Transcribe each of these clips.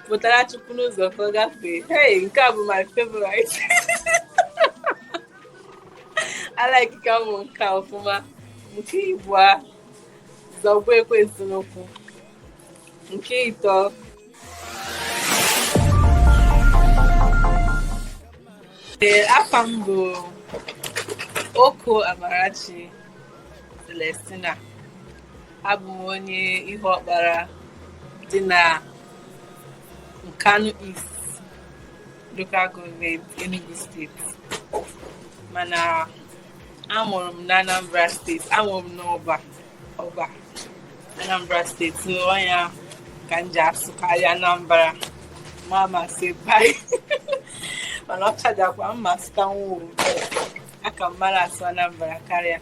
pụtara chukwu n'ụzọ ka ọ gafee. Hey, nke a bụ my favorite. I like ka ụmụ nke ọfụma. Nke Igbo a zọgbu ekwensu n'ụkwụ. Nke ịtọ afa m bụ Okoh Amarachi Celestina. Abụ m onye ihe ọkpara dị na Nkanu East Local Government, Enugu State. Mana amụrụ m na Anambra State. Amụrụ m n'Ọba Anambra State. So onye ka m ji asụkarị Anambra mama say bye. Mana ọ chajakwa mma sụta nwa aka m mara asụ Anambra karịa.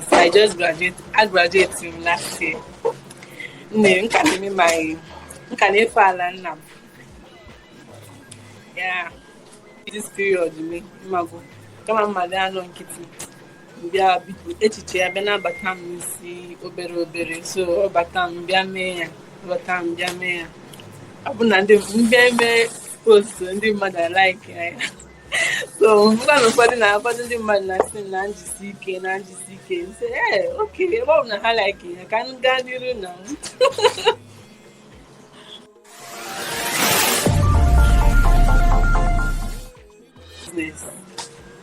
So I just graduated last year. Nka na-efe ala nna m. Yeah, this period me mago. Kama mmadụ anọ nkịtị. Bịa biko echiche ya bịa na-abata m n'isi obere. So ọ bata m bịa mee ya. Ọ bụ na ndị mbịa eme post ndị mmadụ like ya. So ụfọdụ ndị mmadụ na-asị na njisi ike. Say, hey, okay, ebe ọ bụ na ha like ya ka m gaa n'iru na business.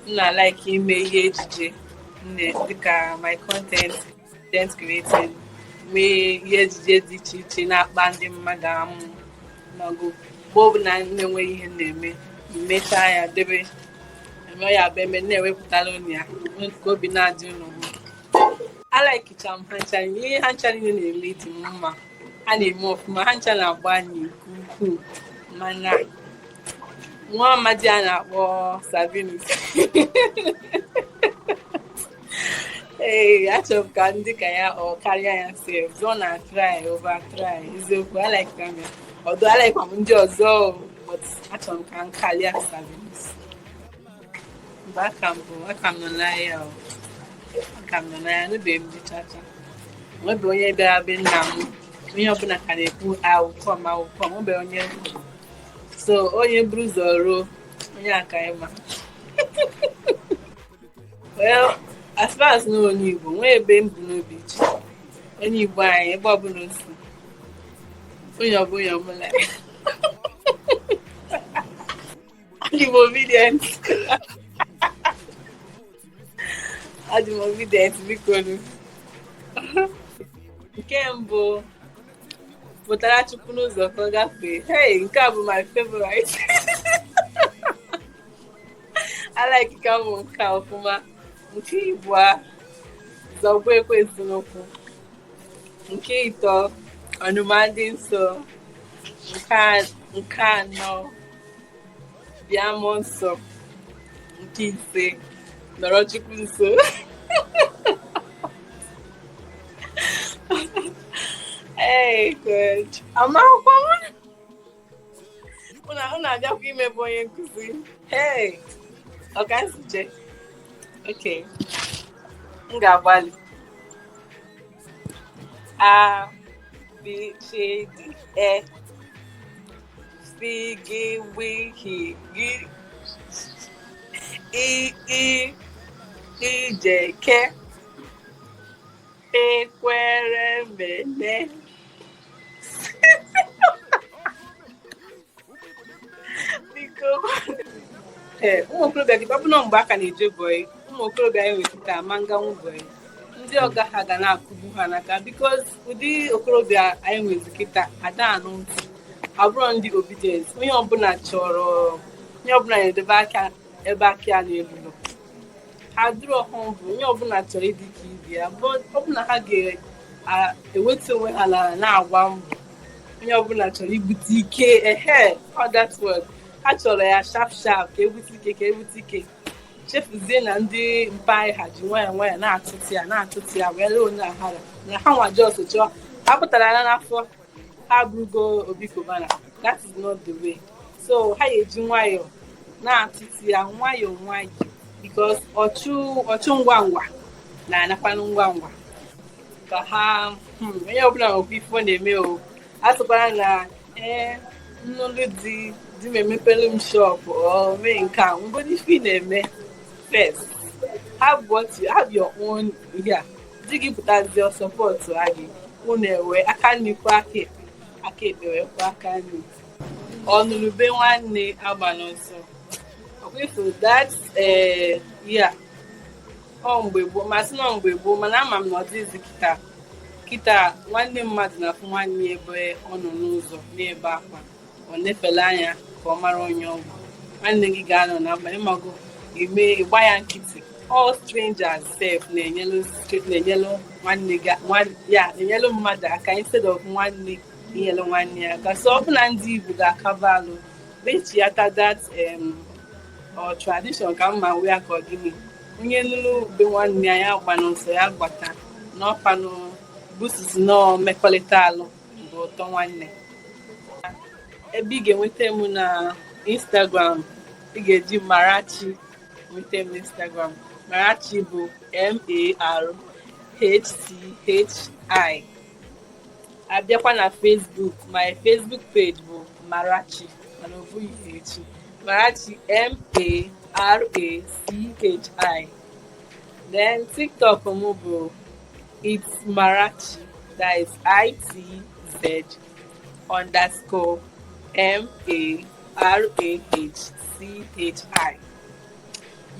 I like ime ihe ejije dịka my content creating, mee ihe ejije dị iche iche na-akpa ndị mmadụ amụ mago mgbe ọbụla na-enweghị ihe na-eme mechaa ya debe eme ya bụ eme na-ewepụtara onye ya ka obi na-adị n'ụmụ. Alaikicha m ha ncha ihe ha ncha niile na-eme dị mma, ha na-eme ọfụma, ha ncha na-agba anyị nke ukwuu. Mana nwa amadi a na-akpọ Sabinus ee achọrọ m ka ndị ka ya ọ karịa ya sef ọ na-try over try eziokwu. Alaikwa m ndị ọzọ but achọrọ m ka m karịa Sabinus. Mgbe aka m nọ n'ahịa n'ebe m dị chacha nwebe onye bịara be nna m, onye ọbụla ka na-ekwu akwụkwọ m nwebe onye so onye buru ụzọ ruo onye aka ịma. Well, as far as no onye Igbo nwee ebe m bụ n'obi iche onye Igbo anyị ebe ọbụla osi onye ọbụla Igbo obedient. Adị m obedient biko nu. Nke mbụ pụtara chukwu n'ụzọ ka ọ gafee. Hey, nke a bụ my favorite. I like ka ụmụ nke ọfụma. Nke Igbo a zọgbu ekwensu n'ụkwụ. Nke ịtọ ọnụma dị nsọ. Nke anọ bịa mmụọ nsọ. Nke ise nọrọ chukwu nso. Hey, good. Amakwa unu abịakwa imebe onye nkụzi. Hey, ọkansije. Okay, m ga-agbalị. A, B, C, D, E, F, G, W, H, G, I, J, K, Ekwere, Mene. Biko ụmụ okorobịa gị ọ bụ na mgbe aka na-eje bọị ụmụ okorobịa anyị nwere ka manganwu bọị ndị ọga ha ga na-akụgbu ha n'aka because ụdị okorobịa anyị nwere kịta ada anụ ntị abụrụ ndị obedient. Onye ọbụla na-edebe aka ebe aka ya na-elulu ha dịrị ọhụụ bụ onye ọbụla chọrọ ịdị ka ibe ya ọbụla ha ga-eweta onwe ha na-agba mbọ. Onye ọbụla chọrọ ibute ike that word ha chọrọ ya sharp ka ebute ike chefuzie na ndị mpa ha ji nwayọ na-atụtụ ya wee lee onye ahara na ha nwa jos chọọ ha pụtara ya n'afọ ha bụrụgo obikobana. That is not the way. So ha eji nwayọ na-atụtụ ya nwayọ because ọchụ ngwa na-anakwanụ ngwa ka ha onye ọbụla nwekwa ifo na-eme o. A sịkwara na nnụnụ di m emepere m shop or mee nke a ngodi fi na-eme first have your own here di gị pụtazi o support gị unu ewe aka nnikwa aka ekpe wekwa aka nni ọnụlube nwanne agba n'ọsọ ọkwefu that yeah ọ mgbe gboo masị na mgbe gboo mana ama m na ọ dịzi kịta nwanne mmadụ na-afụ nwanne ebe ọ nọ n'ụzọ n'ebe akwa ọ na-efele anya ka ọ mara onye ọgwụ nwanne gị ga-anọ na mba ịmago ịgba ya nkịtị all strangers sef na-enyelu nwanne gị na-enyelu mmadụ aka instead of nwanne inyelu nwanne ya aka so ọ bụ na ndị Igbo ga-akaba alụ mechiata that tradition ka mma wee aka ọdịnihu onye lụrụ be nwanne ya gba n'ụsọ ya gbata n'ọfanụ bususu nọ mmekọrịta alụ bụ ụtọ nwanne ebe ị ga-enweta m na Instagram ị ga-eji Marachi nweta m na Instagram Marachi bụ MARHCHI abịakwa na Facebook my Facebook page bụ Marachi mana ọ bụghị echi Marachi MARACHI then TikTok m bụ it's Marachi that is ITZ_MARAHCHI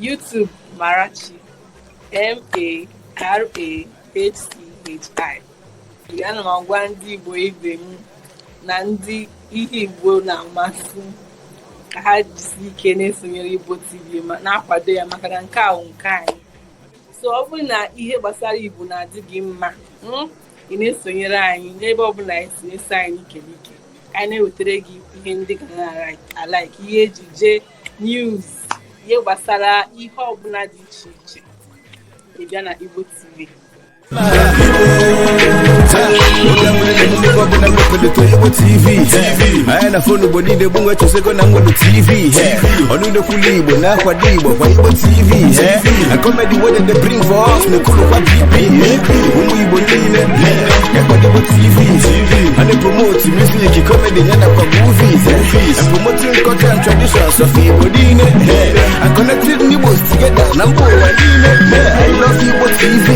YouTube Marachi MARAHCHI ana m agwa ndị Igbo ibe m na ndị ihe Igbo na-amasị ka ha jisi ike na-esonyere Igbo TV ma na-akwado ya maka na nke ahụ nke anyị so ọ bụrụ na ihe gbasara Igbo na-adị gị mma ị na-esonyere anyị n'ebe ọ bụla esi eso anyị ike anyị na-ewetara gị ihe ndị ga na-alaiki ihe ejije news ihe gbasara ihe ọbụla dị iche iche ịbịa na Igbo TV na phone body de bunga choseko na ngodo TV onude kulibo na kwa dibo kwa Igbo TV a comedy what they bring for us no kulu kwa GP Igbo nile kwa Igbo TV and they promote music comedy nyana kwa movies and promoting culture and traditions of Igbo dine and connected Igbos together number one I love Igbo TV